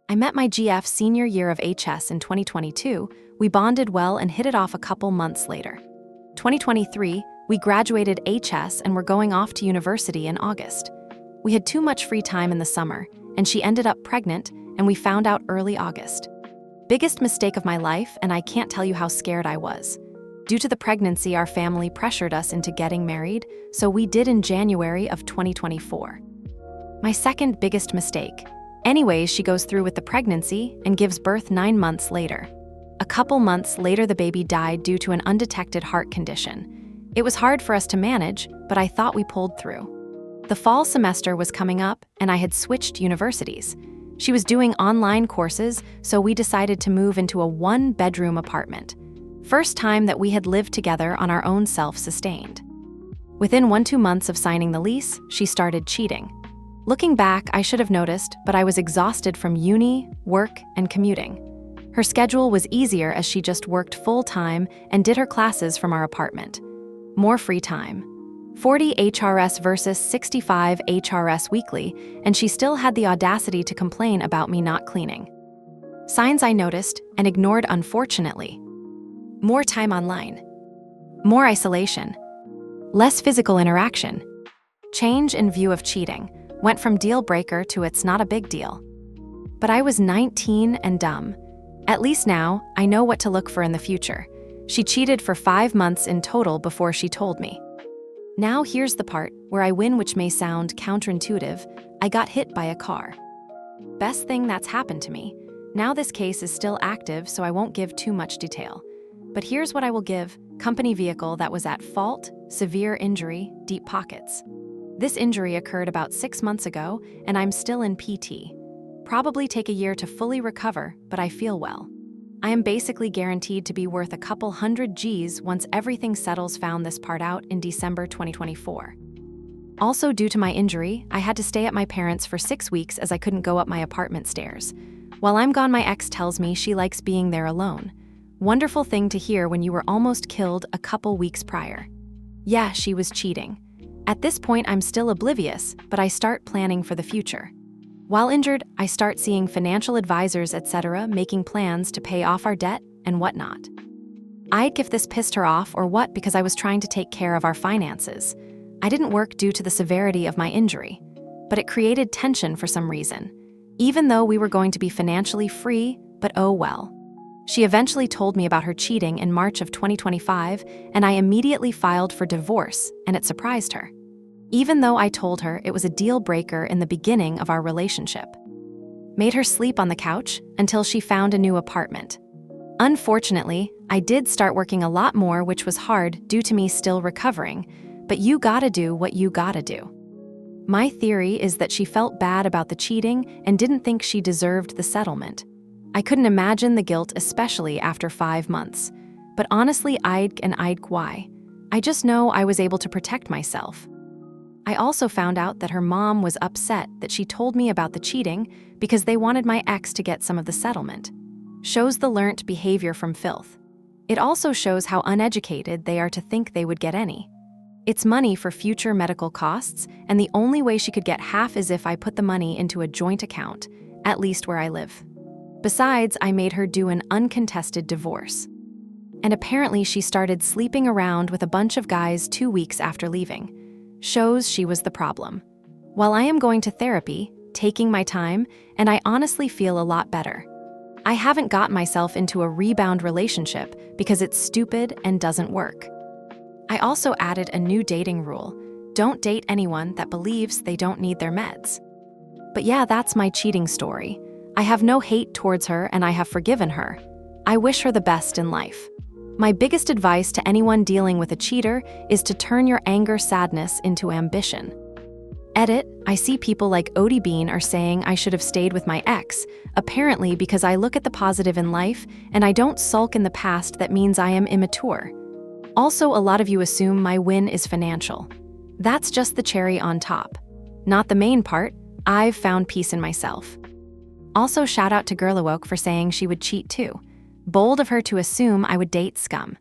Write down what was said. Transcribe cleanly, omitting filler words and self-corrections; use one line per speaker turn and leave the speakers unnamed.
I met my GF senior year of HS in 2022, we bonded well and hit it off a couple months later. 2023, we graduated HS and were going off to university in August. We had too much free time in the summer, and she ended up pregnant, and we found out early August. Biggest mistake of my life, and I can't tell you how scared I was. Due to the pregnancy, our family pressured us into getting married, so we did in January of 2024. My second biggest mistake. Anyways, she goes through with the pregnancy and gives birth 9 months later. A couple months later, the baby died due to an undetected heart condition. It was hard for us to manage, but I thought we pulled through. The fall semester was coming up, and I had switched universities. She was doing online courses, so we decided to move into a 1-bedroom apartment. First time that we had lived together on our own, self-sustained. Within 1-2 months of signing the lease, she started cheating. Looking back, I should have noticed, but I was exhausted from uni, work, and commuting. Her schedule was easier as she just worked full-time and did her classes from our apartment. More free time. 40 HRS versus 65 HRS weekly, and she still had the audacity to complain about me not cleaning. Signs I noticed and ignored, unfortunately. More time online. More isolation. Less physical interaction. Change in view of cheating. Went from deal breaker to it's not a big deal. But I was 19 and dumb. At least now, I know what to look for in the future. She cheated for 5 months in total before she told me. Now here's the part where I win, which may sound counterintuitive. I got hit by a car. Best thing that's happened to me. Now this case is still active, so I won't give too much detail. But here's what I will give: company vehicle that was at fault, severe injury, deep pockets. This injury occurred about 6 months ago, and I'm still in PT. Probably take a year to fully recover, but I feel well. I am basically guaranteed to be worth a couple hundred G's once everything settles. Found this part out in December 2024. Also, due to my injury, I had to stay at my parents' for 6 weeks as I couldn't go up my apartment stairs. While I'm gone, my ex tells me she likes being there alone. Wonderful thing to hear when you were almost killed a couple weeks prior. Yeah, she was cheating. At this point, I'm still oblivious, but I start planning for the future. While injured, I start seeing financial advisors, etc., making plans to pay off our debt and whatnot. I'd if this pissed her off or what, because I was trying to take care of our finances. I didn't work due to the severity of my injury, but it created tension for some reason. Even though we were going to be financially free, but oh well. She eventually told me about her cheating in March of 2025, and I immediately filed for divorce, and it surprised her. Even though I told her it was a deal breaker in the beginning of our relationship. Made her sleep on the couch until she found a new apartment. Unfortunately, I did start working a lot more, which was hard due to me still recovering, but you gotta do what you gotta do. My theory is that she felt bad about the cheating and didn't think she deserved the settlement. I couldn't imagine the guilt, especially after 5 months. But honestly, I'd why. I just know I was able to protect myself. I also found out that her mom was upset that she told me about the cheating because they wanted my ex to get some of the settlement. Shows the learnt behavior from filth. It also shows how uneducated they are to think they would get any. It's money for future medical costs, and the only way she could get half is if I put the money into a joint account, at least where I live. Besides, I made her do an uncontested divorce. And apparently she started sleeping around with a bunch of guys 2 weeks after leaving. Shows she was the problem. While I am going to therapy, taking my time, and I honestly feel a lot better. I haven't got myself into a rebound relationship because it's stupid and doesn't work. I also added a new dating rule. Don't date anyone that believes they don't need their meds. But yeah, that's my cheating story. I have no hate towards her and I have forgiven her. I wish her the best in life. My biggest advice to anyone dealing with a cheater is to turn your anger, sadness into ambition. Edit, I see people like Odie Bean are saying I should have stayed with my ex, apparently because I look at the positive in life and I don't sulk in the past. That means I am immature. Also, a lot of you assume my win is financial. That's just the cherry on top. Not the main part. I've found peace in myself. Also, shout out to Girlawoke for saying she would cheat too. Bold of her to assume I would date scum.